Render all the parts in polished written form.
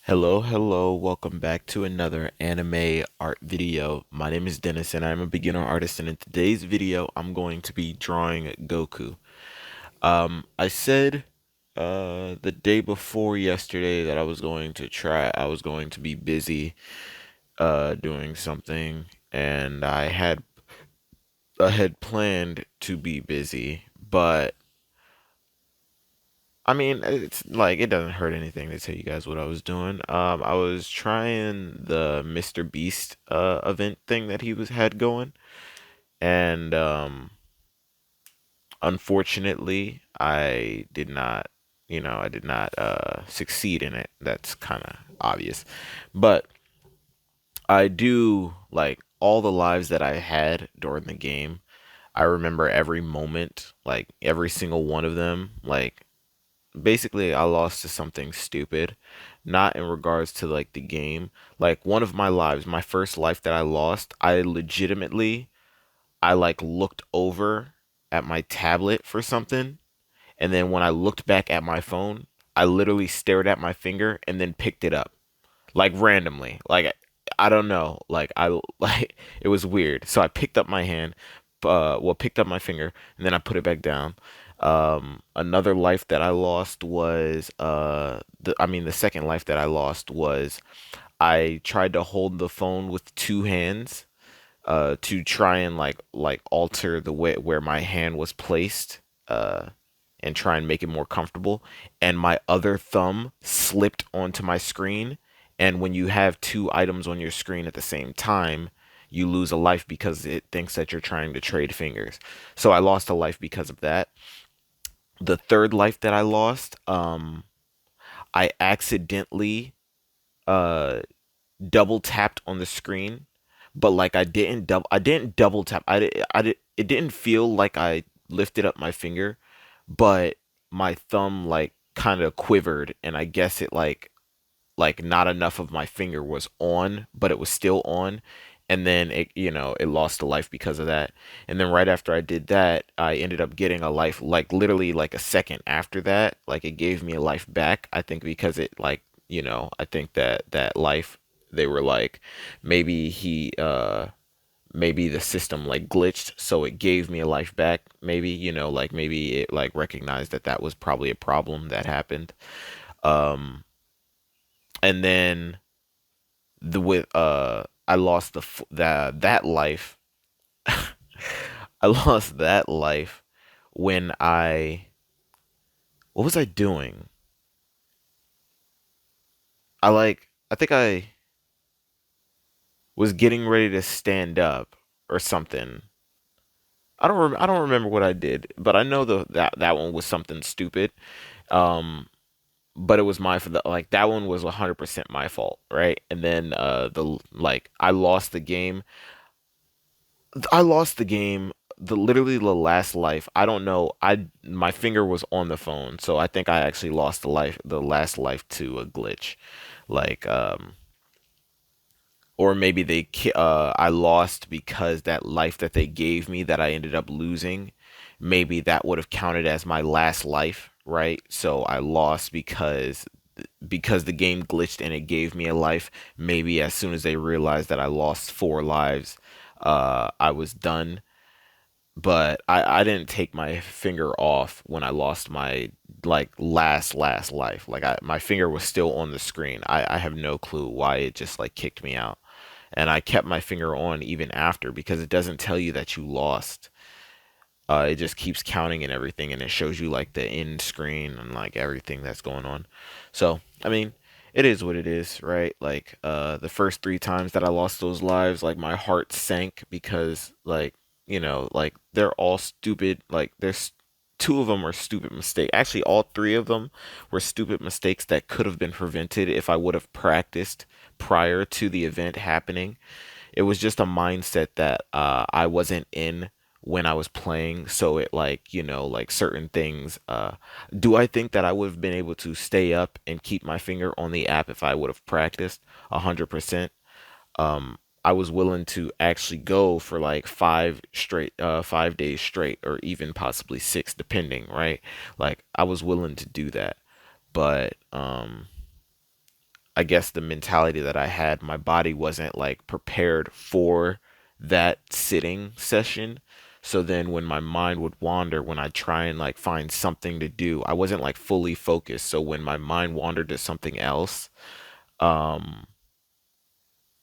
Hello, welcome back to another anime art video. My name is Dennis and I'm a beginner artist, and in today's video I'm going to be drawing Goku. I said the day before yesterday that I was going to be busy doing something, and I had planned to be busy, but I mean, it's like it doesn't hurt anything to tell you guys what I was doing. I was trying the Mr. Beast event thing that he was had going, and unfortunately, I did not succeed in it. That's kind of obvious, but I do like all the lives that I had during the game. I remember every moment, like every single one of them, like basically I lost to something stupid, not in regards to like the game. Like one of my lives, my first life that I lost, I like looked over at my tablet for something, and then when I looked back at my phone, I literally stared at my finger and then picked it up like randomly. Like I don't know, like I like it was weird. So I picked up my hand, picked up my finger, and then I put it back down. Another life that I lost was the second life that I lost was I tried to hold the phone with two hands to try and like alter the way where my hand was placed uh and try and make it more comfortable, and my other thumb slipped onto my screen, and when you have two items on your screen at the same time, you lose a life because it thinks that you're trying to trade fingers. So I lost a life because of that. The third life that I lost, I accidentally uh double tapped on the screen, but like I didn't double tap. It didn't feel like I lifted up my finger, but my thumb like kind of quivered, and I guess it like not enough of my finger was on, but it was still on. And then it lost a life because of that. And then right after I did that, I ended up getting a life like literally like a second after that. Like it gave me a life back. I think because it like, I think that life they were like maybe maybe the system like glitched, so it gave me a life back, maybe, like maybe it like recognized that that was probably a problem that happened. Um and then the with I lost that life. I lost that life when I what was I doing? I think I was getting ready to stand up or something. I don't remember what I did, but I know that one was something stupid. Um but it was my for the like that one was 100% my fault, right? And then the like I lost the game. The literally the last life. I don't know. I My finger was on the phone, so I think I actually lost the last life to a glitch, like or maybe I lost because that life that they gave me that I ended up losing, maybe that would have counted as my last life, right? So I lost because the game glitched and it gave me a life. Maybe as soon as they realized that I lost four lives, I was done, but I didn't take my finger off when I lost my like last life. Like my finger was still on the screen. I have no clue why it just like kicked me out. And I kept my finger on even after because it doesn't tell you that you lost. It just keeps counting and everything, and it shows you like the end screen and like everything that's going on. So, I mean, it is what it is, right? Like, the first three times that I lost those lives, like my heart sank because, like, like they're all stupid. Like, there's two of them are stupid mistakes. Actually, all three of them were stupid mistakes that could have been prevented if I would have practiced prior to the event happening. It was just a mindset that I wasn't in when I was playing, so it like like certain things. Do I think that I would have been able to stay up and keep my finger on the app if I would have practiced 100%? I was willing to actually go for like 5 days straight, or even possibly six, depending, right? Like I was willing to do that, but I guess the mentality that I had, my body wasn't like prepared for that sitting session. So then when my mind would wander, when I try and like find something to do, I wasn't like fully focused. So when my mind wandered to something else, um,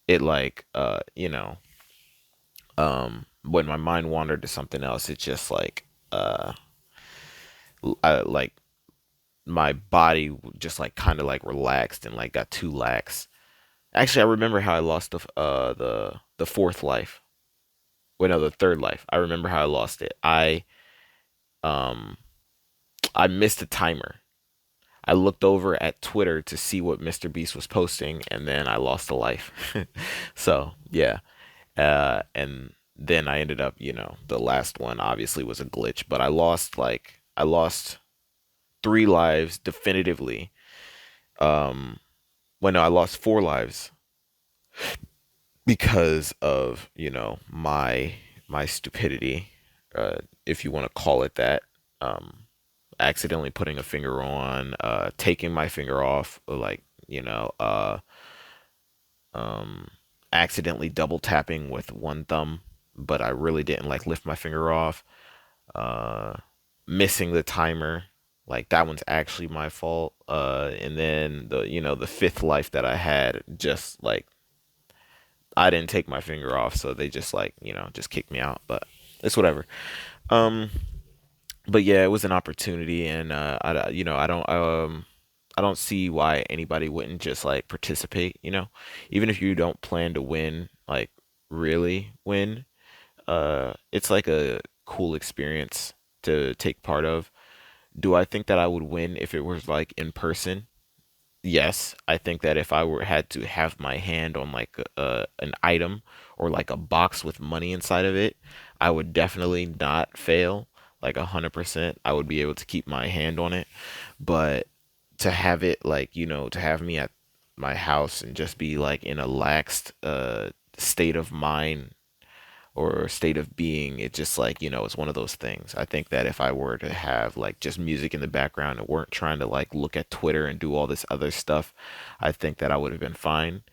it like when my mind wandered to something else, it just like like my body just like kind of like relaxed and like got too lax. Actually, I remember how I lost the fourth life. Wait, no, the third life. I remember how I lost it. Um I missed a timer. I looked over at Twitter to see what Mr. Beast was posting, and then I lost a life. So yeah, and then I ended up, the last one obviously was a glitch, but I lost three lives definitively. Um, well, no, I lost four lives because of my stupidity, if you want to call it that. um Accidentally putting a finger on, taking my finger off, like, um accidentally double tapping with one thumb, but I really didn't like lift my finger off. uh Missing the timer, like that one's actually my fault. And then the fifth life that I had, just like I didn't take my finger off, so they just like, just kicked me out. But it's whatever. Um, but yeah, it was an opportunity, and I don't see why anybody wouldn't just like participate. Even if you don't plan to win, like really win. It's like a cool experience to take part of. Do I think that I would win if it was like in person? Yes, I think that if I were had to have my hand on like an item or like a box with money inside of it, I would definitely not fail. Like 100%, I would be able to keep my hand on it. But to have it like, to have me at my house and just be like in a laxed state of mind or state of being, it just like, it's one of those things. I think that if I were to have like just music in the background and weren't trying to like look at Twitter and do all this other stuff, I think that I would have been fine.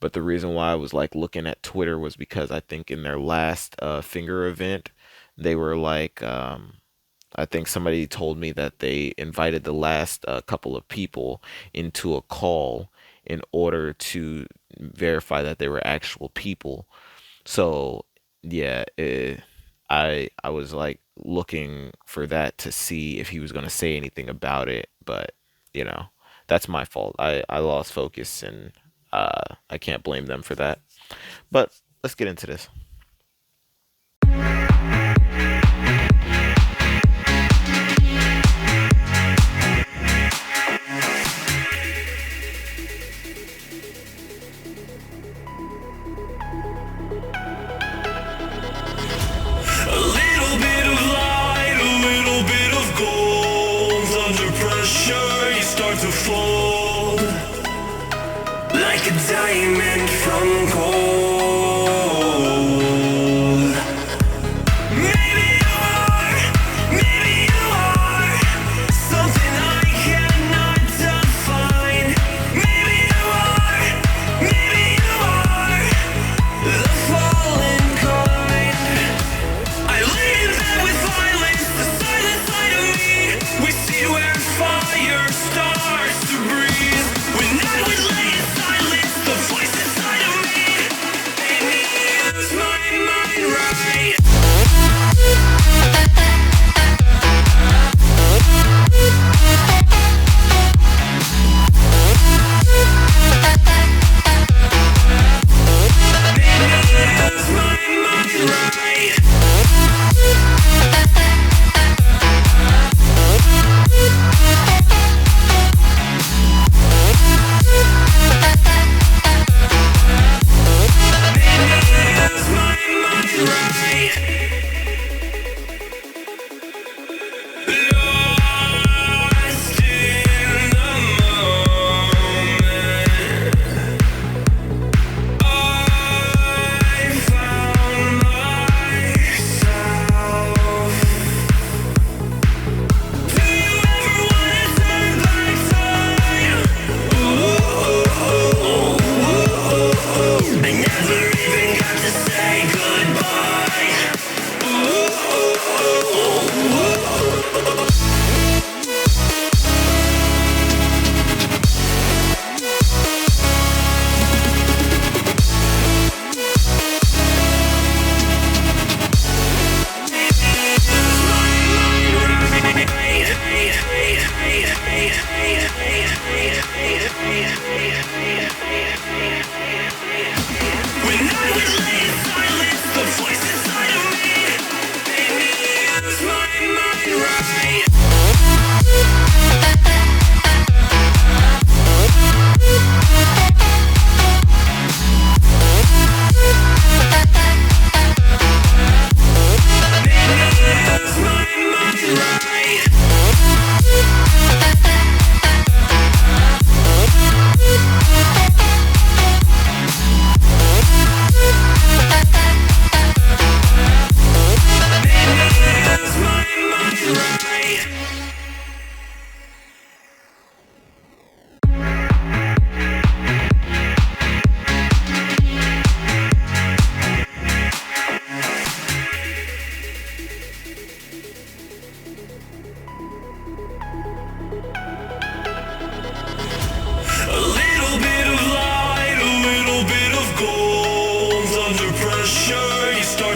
But the reason why I was like looking at Twitter was because I think in their last finger event, they were like, I think somebody told me that they invited the last couple of people into a call in order to verify that they were actual people. So yeah, I was like looking for that to see if he was gonna say anything about it, but you know, that's my fault. I lost focus, and I can't blame them for that. But let's get into this. A little bit of light, a little bit of gold. Under pressure, you start to fold like a diamond from gold. Maybe you are, maybe you are something I cannot define. Maybe you are, maybe you are the fallen kind. I lay in bed with violence, the silent side of me. We see where fire starts to breathe. When I would lay in silence, the voice inside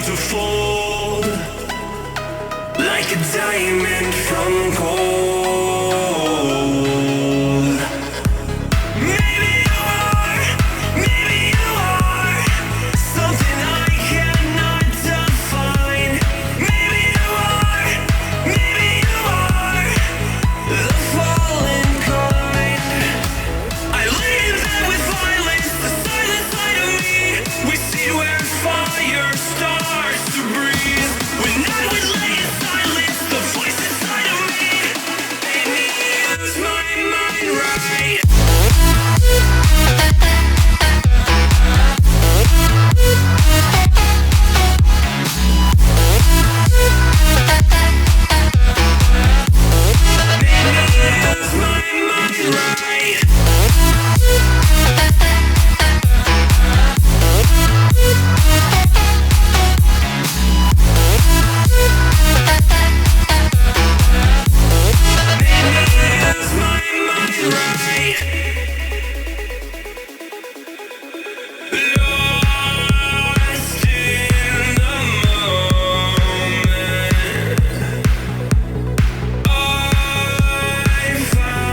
start to fold like a diamond from gold. Maybe you are, maybe you are something I cannot define. Maybe you are, maybe you are the fallen kind. I lay in bed with violence, the silent side of me. We see where fire starts to breathe. When I would lay in silence, the voice inside of me made me use my mind right. Made me use my mind right. Use my mind right. Lost in the moment,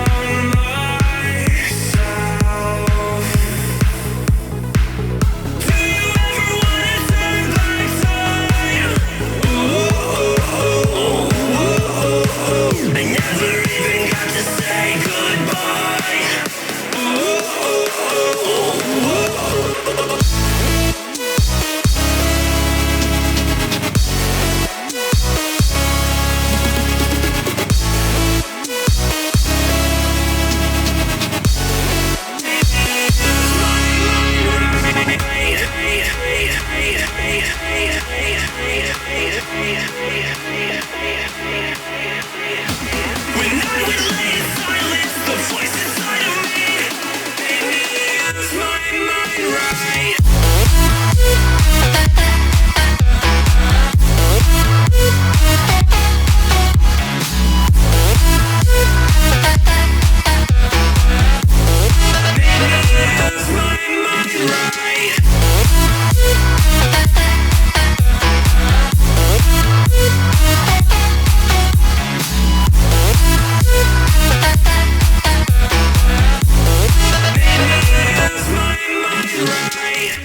I found myself. Do you ever wanna turn back time? I never even got to say goodbye. When I would lay in silence, the voice inside of me made me use my mind right. Made me use my mind right. Made me use my mind right.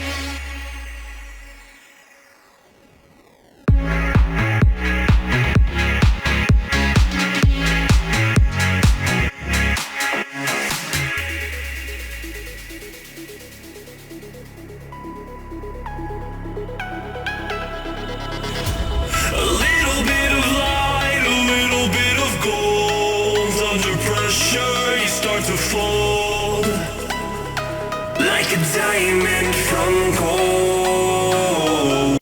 A little bit of light, a little bit of gold. Under pressure, you start to fold like a diamond from gold.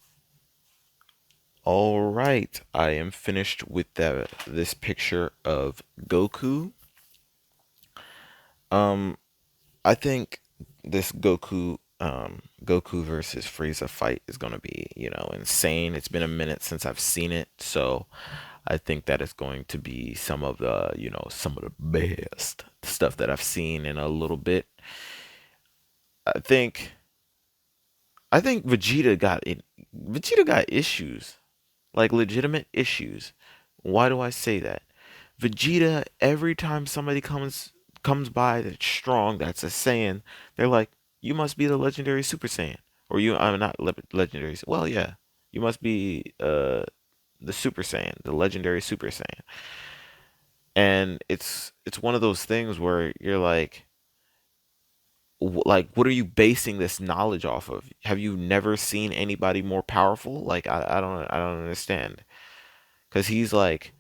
All right, I am finished with this picture of Goku. I think this Goku versus Frieza fight is gonna be, insane. It's been a minute since I've seen it, so I think that is going to be some of the best stuff that I've seen in a little bit. I think I think Vegeta got issues, like legitimate issues. Why do I say that? Vegeta, every time somebody comes by that's strong, that's a Saiyan, they're like, "You must be the legendary Super Saiyan," or I'm not legendary. Well, yeah, you must be the Super Saiyan, the legendary Super Saiyan. And it's one of those things where you're like, like, what are you basing this knowledge off of? Have you never seen anybody more powerful? Like, I don't understand. Because he's like,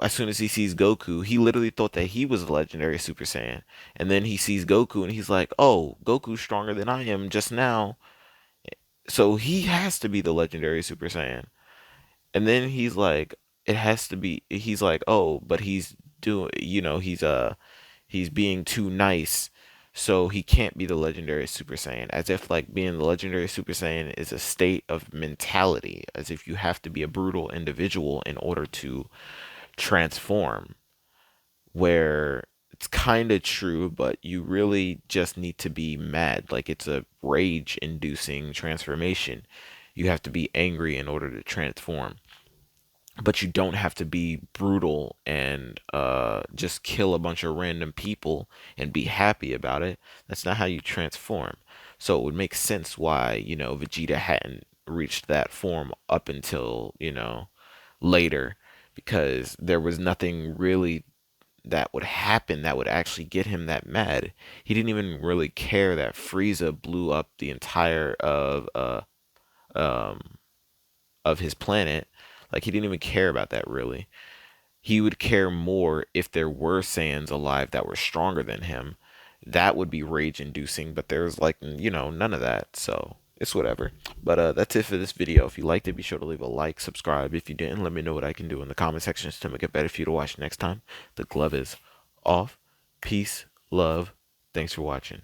as soon as he sees Goku, he literally thought that he was the legendary Super Saiyan. And then he sees Goku and he's like, oh, Goku's stronger than I am just now. So he has to be the legendary Super Saiyan. And then he's like, it has to be, he's like, oh, but he's doing, he's being too nice. So he can't be the legendary Super Saiyan. As if like being the legendary Super Saiyan is a state of mentality. As if you have to be a brutal individual in order to transform, where it's kind of true, but you really just need to be mad. Like it's a rage inducing transformation. You have to be angry in order to transform. But you don't have to be brutal and just kill a bunch of random people and be happy about it. That's not how you transform. So it would make sense why, Vegeta hadn't reached that form up until, later, because there was nothing really that would happen that would actually get him that mad. He didn't even really care that Frieza blew up the entire um of his planet. Like he didn't even care about that really. He would care more if there were Saiyans alive that were stronger than him. That would be rage inducing, but there's like, none of that. So it's whatever. But that's it for this video. If you liked it, be sure to leave a like, subscribe. If you didn't, let me know what I can do in the comment sections to make it better for you to watch next time. The glove is off. Peace, love. Thanks for watching.